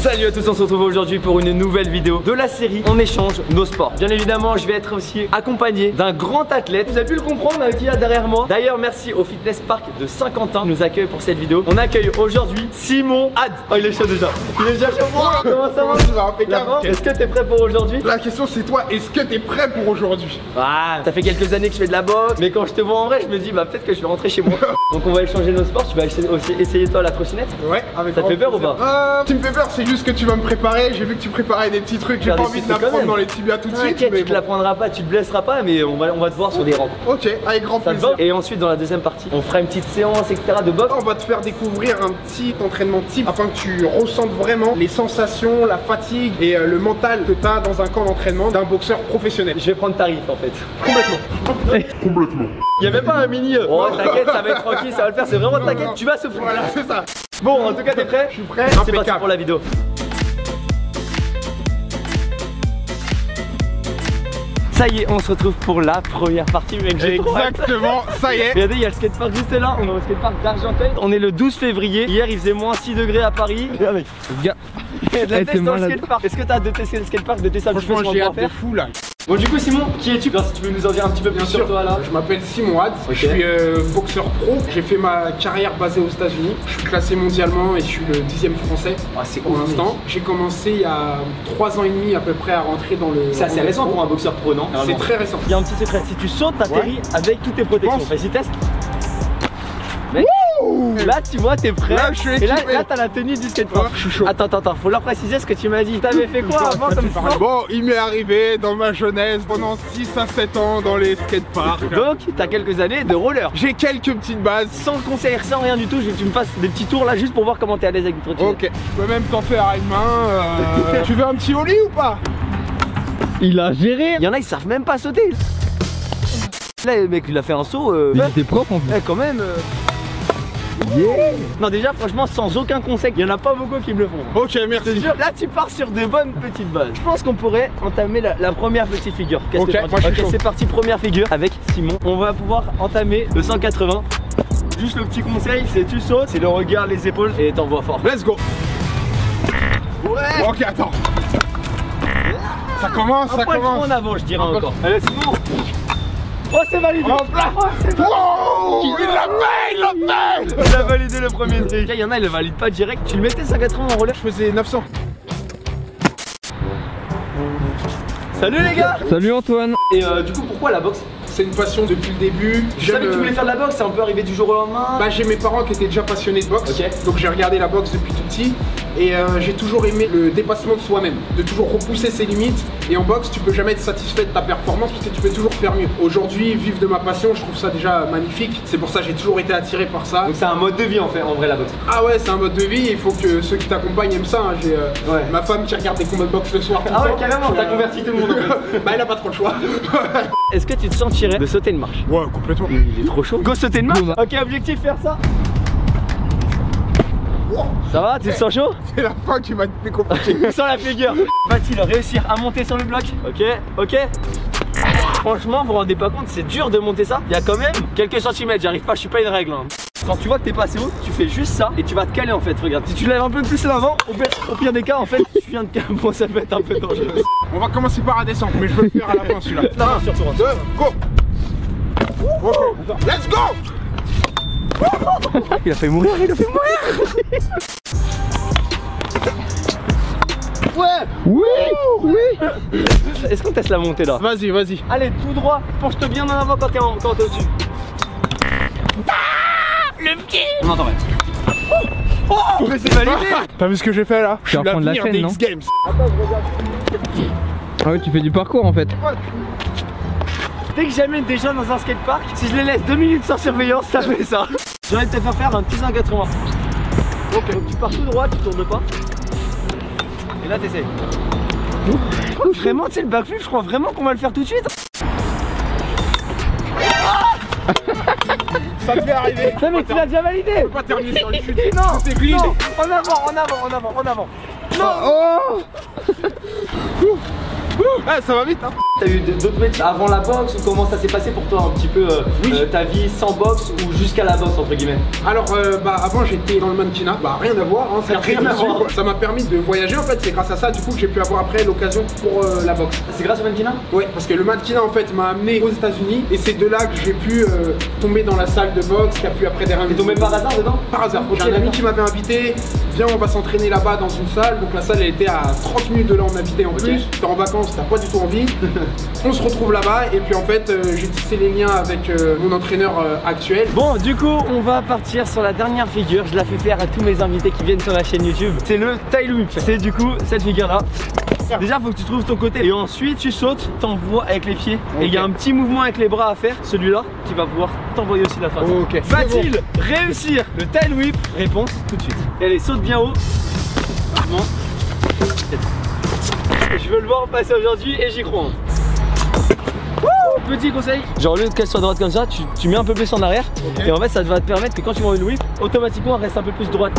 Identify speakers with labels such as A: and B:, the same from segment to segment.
A: Salut à tous, on se retrouve aujourd'hui pour une nouvelle vidéo de la série On échange nos sports. Bien évidemment, je vais être aussi accompagné d'un grand athlète. Vous avez pu le comprendre avec qui il y a derrière moi. D'ailleurs, merci au Fitness Park de Saint-Quentin qui nous accueille pour cette vidéo. On accueille aujourd'hui Simon Had. Oh, il est chaud déjà. Il est déjà chaud. Comment ça va?
B: Tu vas impeccable.
A: Est-ce que t'es prêt pour aujourd'hui?
B: La question c'est toi, est-ce que t'es prêt pour aujourd'hui?
A: Ah, ça fait quelques années que je fais de la boxe, mais quand je te vois en vrai, je me dis bah peut-être que je vais rentrer chez moi. Donc on va échanger nos sports. Tu vas aussi essayer toi la trottinette?
B: Ouais, avec
A: ça te fait peur ou pas?
B: Tu me fais peur, c'est juste que tu vas me préparer. J'ai vu que tu préparais des petits trucs. J'ai pas envie de la prendre dans les tibias tout de suite.
A: T'inquiète, tu te la prendras pas, tu te blesseras pas, mais on va te voir sur des rampes.
B: Ok, avec grand plaisir.
A: Et ensuite dans la deuxième partie, on fera une petite séance, etc. de boxe.
B: On va te faire découvrir un petit entraînement type afin que tu ressentes vraiment les sensations, la fatigue et le mental que tu as dans un camp d'entraînement d'un boxeur professionnel.
A: Je vais prendre tarif en fait. Complètement.
B: Complètement.
A: Il y a même pas un mini. Oh t'inquiète, ça va être tranquille, ça va le faire, c'est vraiment t'inquiète, tu vas souffrir.
B: Voilà, c'est ça.
A: Bon, en tout cas, t'es prêt?
B: Je suis prêt.
A: C'est parti pour la vidéo. Ça y est, on se retrouve pour la première partie, mec.
B: Exactement, ça y est.
A: Regardez, il y a le skatepark juste là. On est au skatepark d'Argenteuil. On est le 12 février. Hier, il faisait moins 6 degrés à Paris. Regarde, mec. Gars. Il y a de la test dans le skatepark. Est-ce que t'as hâte de tester le skatepark, de tester un petit peu ce qu'on va faire?
B: Fou là.
A: Bon, du coup, Simon, qui es-tu? Si tu veux nous en dire un petit peu plus sur toi là.
B: Je m'appelle Simon Had, je suis boxeur pro. J'ai fait ma carrière basée aux États-Unis. Je suis classé mondialement et je suis le 10e français pour l'instant. J'ai commencé il y a 3 ans et demi à peu près à rentrer dans le.
A: C'est assez récent pour un boxeur pro, non?
B: C'est très récent.
A: Il y a un petit secret, si tu sautes, t'atterris avec toutes tes protections. Vas-y, teste. Mec, là tu vois t'es prêt.
B: Là je suis
A: et là t'as la tenue du skatepark.
B: Je suis chaud.
A: Attends, faut leur préciser ce que tu m'as dit. T'avais fait quoi avant comme sport?
B: Bon, il m'est arrivé dans ma jeunesse pendant 6 à 7 ans dans les skateparks.
A: Donc t'as quelques années de roller.
B: J'ai quelques petites bases.
A: Sans conseil, sans rien du tout, je veux que tu me fasses des petits tours là juste pour voir comment t'es à l'aise avec le trottinette.
B: Ok, je peux même t'en faire à une main. Tu veux un petit ollie ou pas?
A: Il a géré. Il y en a ils savent même pas sauter. Là le mec il a fait un saut.
C: Il était propre en plus.
A: Quand même. Yeah. Non déjà franchement sans aucun conseil, il y en a pas beaucoup qui me le font.
B: Ok merci.
A: Là tu pars sur de bonnes petites bases. Je pense qu'on pourrait entamer la première petite figure.
B: Ok,
A: c'est parti, première figure avec Simon. On va pouvoir entamer le 180. Juste le petit conseil, c'est tu sautes, c'est le regard, les épaules et t'envoies fort.
B: Let's go. Ouais. Ok attends. Ça commence, ça commence.
A: En avant je dirais encore. Allez Simon. Oh c'est validé.
B: Wow, il l'a fait.
A: Il a validé le premier truc. Il y en a, il le valide pas direct. Tu le mettais 180 en relais.
B: Je faisais 900.
A: Salut les gars.
C: Salut Antoine.
A: Et du coup pourquoi la boxe?
B: C'est une passion depuis le début.
A: Je savais que tu voulais faire de la boxe, c'est un peu arrivé du jour au lendemain.
B: Bah j'ai mes parents qui étaient déjà passionnés de boxe, donc j'ai regardé la boxe depuis tout petit. Et j'ai toujours aimé le dépassement de soi-même, de toujours repousser ses limites. Et en boxe, tu peux jamais être satisfait de ta performance parce que tu peux toujours faire mieux. Aujourd'hui, vivre de ma passion, je trouve ça déjà magnifique. C'est pour ça que j'ai toujours été attiré par ça.
A: Donc c'est un mode de vie en fait, en vrai la boxe.
B: Ah ouais, c'est un mode de vie. Il faut que ceux qui t'accompagnent aiment ça. Hein. J'ai ma femme qui regarde des combats de boxe le soir.
A: Ah ouais, carrément, t'as converti tout le monde en fait.
B: Bah elle a pas trop le choix.
A: Est-ce que tu te sentirais de sauter une marche?
B: Ouais, complètement.
A: Il est trop chaud. Go sauter une marche. Ok, objectif faire ça. Ça va, tu te sens chaud?
B: C'est la fin qui va te faire compliqué.
A: Sans la figure. Va-t-il réussir à monter sur le bloc? Ok. Franchement, vous vous rendez pas compte, c'est dur de monter ça. Il y a quand même quelques centimètres, j'arrive pas, je suis pas une règle. Hein. Quand tu vois que t'es passé haut, tu fais juste ça et tu vas te caler en fait. Regarde, si tu lèves un peu plus l'avant, au pire des cas, en fait, tu viens de caler. Bon, ça peut être un peu dangereux.
B: On va commencer par la descente, mais je veux le faire à la fin celui-là.
A: Non, surtout.
B: 2, go. Let's go.
A: Il a fait mourir, Ouais. Oui. Est-ce qu'on teste la montée là?
B: Vas-y.
A: Allez, tout droit, penche-toi bien en avant quand t'es au-dessus. Le pied. On entend rien. Oh, mais c'est validé.
B: T'as vu ce que j'ai fait là?
C: Tu vas prendre la chaîne,
B: des
C: non?
B: X-Games.
A: Attends, je regarde.
C: Ah ouais, tu fais du parcours en fait.
A: Dès que j'amène des gens dans un skatepark, si je les laisse 2 minutes sans surveillance, ça fait ça. J'ai envie de te faire un petit 180. Donc tu pars tout droit, tu tournes pas. Et là t'essayes. Vraiment, tu sais le backflip, je crois vraiment qu'on va le faire tout de suite.
B: Ça te fait arriver.
A: Non mais tu l'as déjà validé.
B: On peut pas terminer sur une chute.
A: Non,
B: c'est glissé.
A: non, en avant. Non.
B: Ah, ça va vite hein.
A: T'as eu d'autres métiers avant la boxe ou comment ça s'est passé pour toi un petit peu ta vie sans boxe ou jusqu'à la boxe entre guillemets?
B: Alors avant j'étais dans le mannequinat, rien à voir, hein,
A: Rien à voir.
B: Ça m'a permis de voyager en fait, c'est grâce à ça du coup que j'ai pu avoir après l'occasion pour la boxe.
A: C'est grâce au mannequinat?
B: Ouais, parce que le mannequinat en fait m'a amené aux États-Unis et c'est de là que j'ai pu tomber dans la salle de boxe qui a pu après derrière.
A: T'es tombé par hasard dedans?
B: Par hasard.
A: Ok,
B: J'ai un ami qui m'avait invité, viens on va s'entraîner là-bas dans une salle, donc la salle elle était à 30 minutes de là où on habitait en plus. T'es en vacances, t'as pas du tout envie. On se retrouve là-bas et puis en fait j'ai tissé les liens avec mon entraîneur actuel.
A: Bon, du coup, on va partir sur la dernière figure. Je la fais faire à tous mes invités qui viennent sur la chaîne YouTube. C'est le tail whip. C'est du coup cette figure-là. Déjà, faut que tu trouves ton côté et ensuite tu sautes, t'envoies avec les pieds. Et il y a un petit mouvement avec les bras à faire. Celui-là, tu vas pouvoir t'envoyer aussi la face.
B: Ok.
A: Va-t-il réussir le tail whip? Réponse tout de suite. Et allez, saute bien haut. Rarement. Je veux le voir passer aujourd'hui et j'y crois. Petit conseil, genre au lieu qu'elle soit droite comme ça, tu mets un peu plus en arrière. Et en fait ça va te permettre que quand tu vois une whip, automatiquement elle reste un peu plus droite.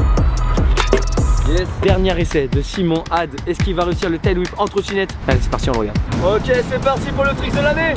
A: Yes. Dernier essai de Simon Had. Est-ce qu'il va réussir le tail whip en trottinette? Allez c'est parti, on le regarde. Ok, c'est parti pour le trick de l'année.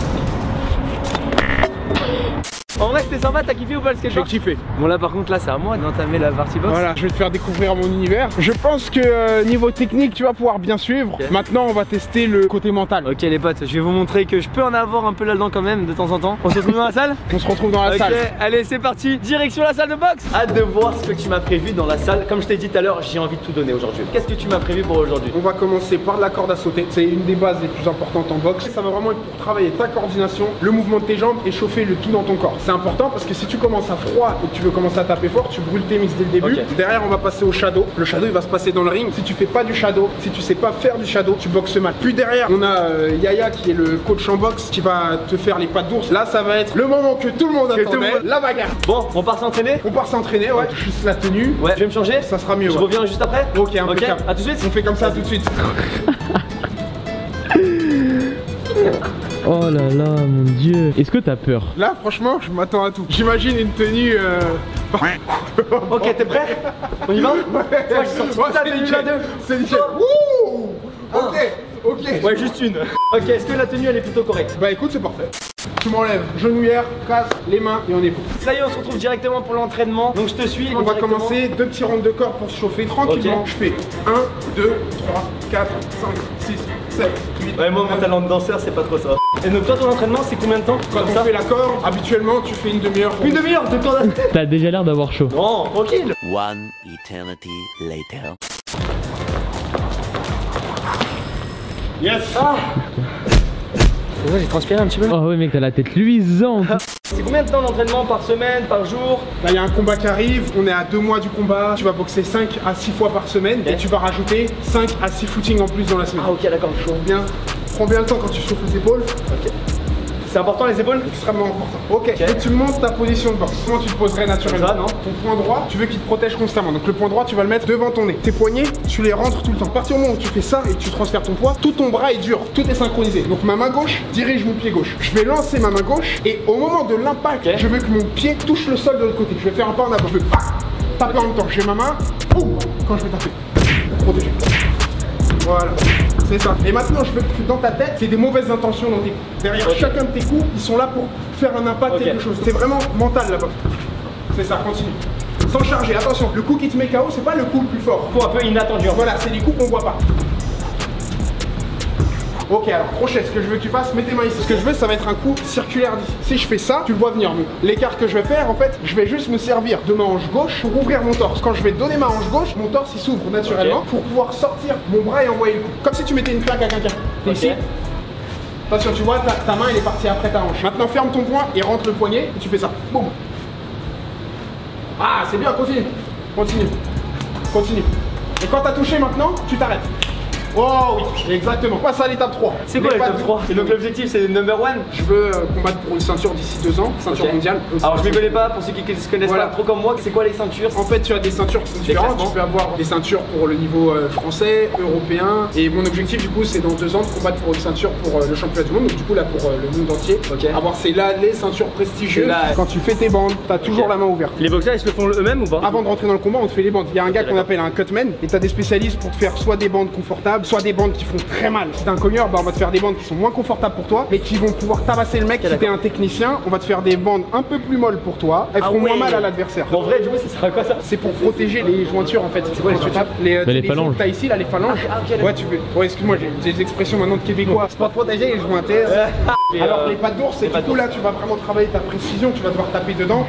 A: En vrai c'était sympa, t'as kiffé ou pas le skateboard?
B: J'ai kiffé.
A: Bon là par contre là c'est à moi d'entamer la partie box.
B: Voilà, je vais te faire découvrir mon univers. Je pense que niveau technique tu vas pouvoir bien suivre.
A: Okay.
B: Maintenant on va tester le côté mental.
A: Ok les potes, je vais vous montrer que je peux en avoir un peu là-dedans quand même de temps en temps. On se retrouve dans la salle?
B: On se retrouve dans la salle.
A: Allez c'est parti, direction la salle de boxe. Hâte de voir ce que tu m'as prévu dans la salle. Comme je t'ai dit tout à l'heure, j'ai envie de tout donner aujourd'hui. Qu'est-ce que tu m'as prévu pour aujourd'hui?
B: On va commencer par la corde à sauter. C'est une des bases les plus importantes en boxe. Ça va vraiment être pour travailler ta coordination, le mouvement de tes jambes et chauffer le tout dans ton corps. C'est important parce que si tu commences à froid et que tu veux commencer à taper fort, tu brûles tes mises dès le début. Okay. Derrière, on va passer au shadow. Le shadow, il va se passer dans le ring. Si tu fais pas du shadow, si tu sais pas faire du shadow, tu boxes mal. Puis derrière, on a Yaya qui est le coach en boxe qui va te faire les pattes d'ours. Là, ça va être le moment que tout le monde attendait, la bagarre.
A: Bon, on part s'entraîner?
B: On part s'entraîner, ouais. Juste la tenue.
A: Ouais, je vais me changer.
B: Ça sera mieux.
A: Je reviens juste après.
B: Ok, impeccable.
A: À tout de suite.
B: On fait comme ça tout de suite.
C: Oh là là, mon dieu. Est-ce que t'as peur?
B: Là, franchement, je m'attends à tout. J'imagine une tenue.
A: Ok, t'es prêt? On y va?
B: Ouais,
A: je suis sorti de la tenue là deux.
B: C'est nickel. Wouh! Ok.
A: Ouais, juste une. Ok, est-ce que la tenue elle est plutôt correcte?
B: Bah écoute, c'est parfait. Tu m'enlèves genouillère, casse, les mains et on est bon.
A: Ça y est, on se retrouve directement pour l'entraînement. Donc je te suis.
B: On va commencer 2 petits rounds de corps pour se chauffer tranquillement. Okay. Je fais 1, 2, 3, 4, 5, 6, 7, 8.
A: Ouais, moi mon talent de danseur c'est pas trop ça. Et donc toi ton entraînement c'est combien de temps?
B: Quand on fait la corde, habituellement tu fais une demi-heure.
A: Une demi-heure de corde à tête?
C: T'as déjà l'air d'avoir chaud.
A: Non, tranquille.
D: One eternity later.
A: Yes. Ah. C'est vrai, j'ai transpiré un petit peu.
C: Oh ouais mec, t'as la tête luisante.
A: C'est combien de temps d'entraînement par semaine, par jour?
B: Là il y a un combat qui arrive, on est à 2 mois du combat. Tu vas boxer 5 à 6 fois par semaine et tu vas rajouter 5 à 6 footings en plus dans la semaine.
A: Ah ok, d'accord.
B: Prends bien le temps quand tu chauffes les épaules.
A: Ok. C'est important les épaules?
B: Extrêmement important. Ok. Et tu montes ta position de boxe. Comment tu te poserais naturellement?
A: Ça, non?
B: Ton point droit, tu veux qu'il te protège constamment. Donc le point droit, tu vas le mettre devant ton nez. Tes poignets, tu les rentres tout le temps. À partir du moment où tu fais ça et que tu transfères ton poids, tout ton bras est dur. Tout est synchronisé. Donc ma main gauche dirige mon pied gauche. Je vais lancer ma main gauche et au moment de l'impact, je veux que mon pied touche le sol de l'autre côté. Je vais faire un pas en avant. Je veux taper en même temps. J'ai ma main. Quand je vais taper. Protéger. Voilà. C'est ça. Et maintenant, je veux que dans ta tête, c'est des mauvaises intentions dans tes coups. Derrière chacun de tes coups, ils sont là pour faire un impact, quelque chose. C'est vraiment mental là-bas. C'est ça, continue. Sans charger, attention, le coup qui te met KO, c'est pas le coup le plus fort.
A: Coup un peu inattendu.
B: Voilà, c'est des coups qu'on voit pas. Ok, alors crochet, ce que je veux que tu fasses, mets tes mains ici. Ce que je veux, ça va être un coup circulaire d'ici. Si je fais ça, tu le vois venir. L'écart que je vais faire, en fait, je vais juste me servir de ma hanche gauche pour ouvrir mon torse. Quand je vais donner ma hanche gauche, mon torse il s'ouvre naturellement pour pouvoir sortir mon bras et envoyer le coup. Comme si tu mettais une claque à quelqu'un. Ici. Attention, tu vois, ta main elle est partie après ta hanche. Maintenant, ferme ton poing et rentre le poignet et tu fais ça. Boum. Ah, c'est bien, continue. Continue. Continue. Et quand t'as touché maintenant, tu t'arrêtes. Oh oui, exactement. Passe à l'étape 3.
A: C'est quoi l'étape 3? Et donc l'objectif c'est number 1?
B: Je veux combattre pour une ceinture d'ici 2 ans, ceinture mondiale.
A: Alors je ne connais pas, pour ceux qui se connaissent pas trop comme moi, c'est quoi les ceintures?
B: En fait tu as des ceintures qui sont différentes, tu peux avoir des ceintures pour le niveau français, européen. Et mon objectif du coup c'est dans 2 ans de combattre pour une ceinture pour le championnat du monde, donc du coup là pour le monde entier. Avoir c'est là les ceintures prestigieuses. Quand tu fais tes bandes, tu as toujours la main ouverte.
A: Les boxeurs ils se le font eux-mêmes ou pas?
B: Avant de rentrer dans le combat on te fait les bandes. Il y a un gars qu'on appelle un cutman et tu as des spécialistes pour te faire soit des bandes confortables, soit des bandes qui font très mal. Si t'es un cogneur, bah on va te faire des bandes qui sont moins confortables pour toi, mais qui vont pouvoir tabasser le mec. Si t'es un technicien, on va te faire des bandes un peu plus molles pour toi. Elles feront moins mal à l'adversaire.
A: En vrai, du coup, ça sera quoi ça?
B: C'est pour protéger les jointures en fait. C'est quoi les
C: phalanges.
B: T'as ici là les phalanges. Ouais, tu veux. Ouais, excuse-moi, j'ai des expressions maintenant de québécois. C'est pour protéger les jointures. Alors les pattes d'ours, c'est du coup là tu vas vraiment travailler ta précision, tu vas devoir taper dedans.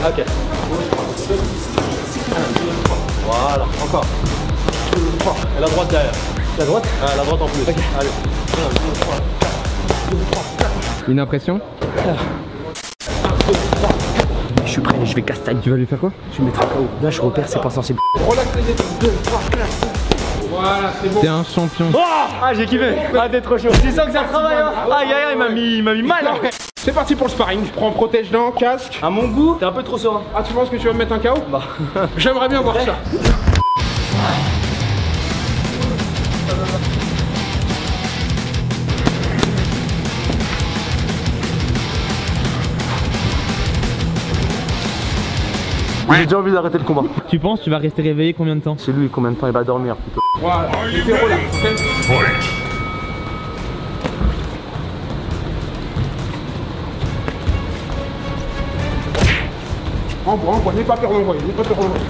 A: Ok. Voilà, encore. Et la droite derrière. La droite? Ah, la droite en plus. Ok. Allez. 1, 2, 3, 4.
C: Une impression?
A: Je suis prêt, je vais castagne.
C: Tu vas lui faire quoi?
A: Je vais mettre un KO. Là, je repère, c'est pas sensible.
B: Relax les épaules. 2, 3, 4. Voilà, c'est bon.
C: T'es un champion.
A: Oh ah, j'ai kiffé. Ah, t'es trop chaud. Tu sens que ça travaille, hein? Aïe, aïe, aïe, il m'a mis mal. Hein.
B: C'est parti pour le sparring. Prends protège-dents, casque.
A: À mon goût, t'es un peu trop serein.
B: Ah, tu penses que tu vas me mettre un KO?
A: Bah.
B: J'aimerais bien voir ça.
A: J'ai déjà envie d'arrêter le combat.
C: Tu penses tu vas rester réveillé combien de temps?
A: C'est lui, combien de temps il va dormir plutôt?
B: Voilà, mettez relax. Envoie, n'aie pas peur d'envoyer, n'aie pas peur d'envoyer.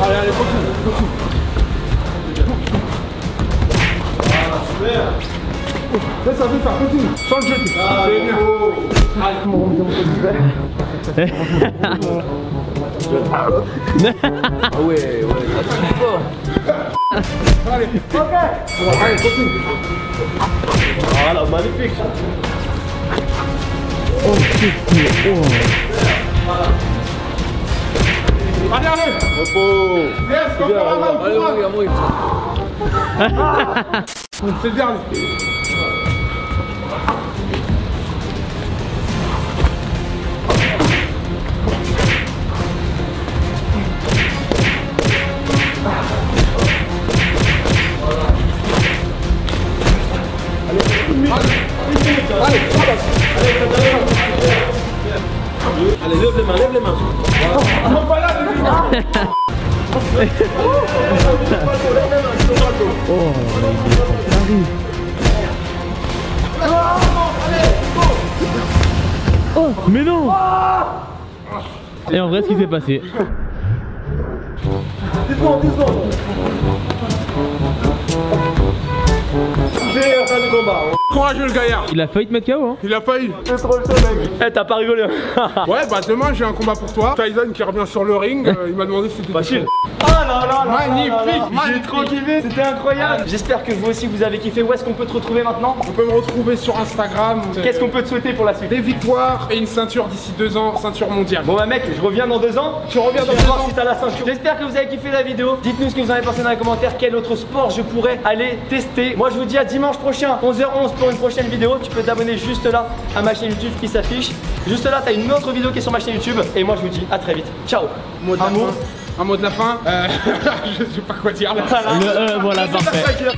B: Allez, allez, continue. Fais ça, continue. Sans le jeter. C'est bien. Allez, comment on
A: Ah ouais,
B: Allez, ok. Allez, continue.
A: Voilà, magnifique.
B: Allez, allez.
A: Repos.
B: Yes, encore avant. C'est le dernier.
A: Allez, lève les mains.
B: Non, pas là,
C: Oh, mais non. Et en vrai, ce qui s'est passé?
A: 10 secondes. J'ai en fin de combat.
B: Courageux le gaillard.
C: Il a failli te mettre KO, hein?
B: Il a failli.
A: C'est trop le mec. Eh, t'as pas rigolé.
B: Ouais, bah demain j'ai un combat pour toi. Tyson qui revient sur le ring, il m'a demandé si c'était
A: Facile. Oh là là.
B: Magnifique.
A: J'ai trop kiffé. C'était incroyable. J'espère que vous aussi vous avez kiffé. Où est-ce qu'on peut te retrouver maintenant?
B: On peut me retrouver sur Instagram.
A: Qu'est-ce qu'on peut te souhaiter pour la suite?
B: Des victoires et une ceinture d'ici 2 ans, ceinture mondiale.
A: Bon bah mec, je reviens dans 2 ans.
B: Tu reviens dans
A: Je
B: 2
A: vais voir
B: ans.
A: si t'as la ceinture. J'espère que vous avez kiffé la vidéo. Dites-nous ce que vous en avez pensé dans les commentaires. Quel autre sport je pourrais aller tester. Moi je vous dis à dimanche prochain, 11h11 pour une prochaine vidéo. Tu peux t'abonner juste là à ma chaîne YouTube qui s'affiche. Juste là, t'as une autre vidéo qui est sur ma chaîne YouTube. Et moi je vous dis à très vite. Ciao.
B: Un mot de la fin. Je sais pas quoi dire.
C: Voilà, parfait.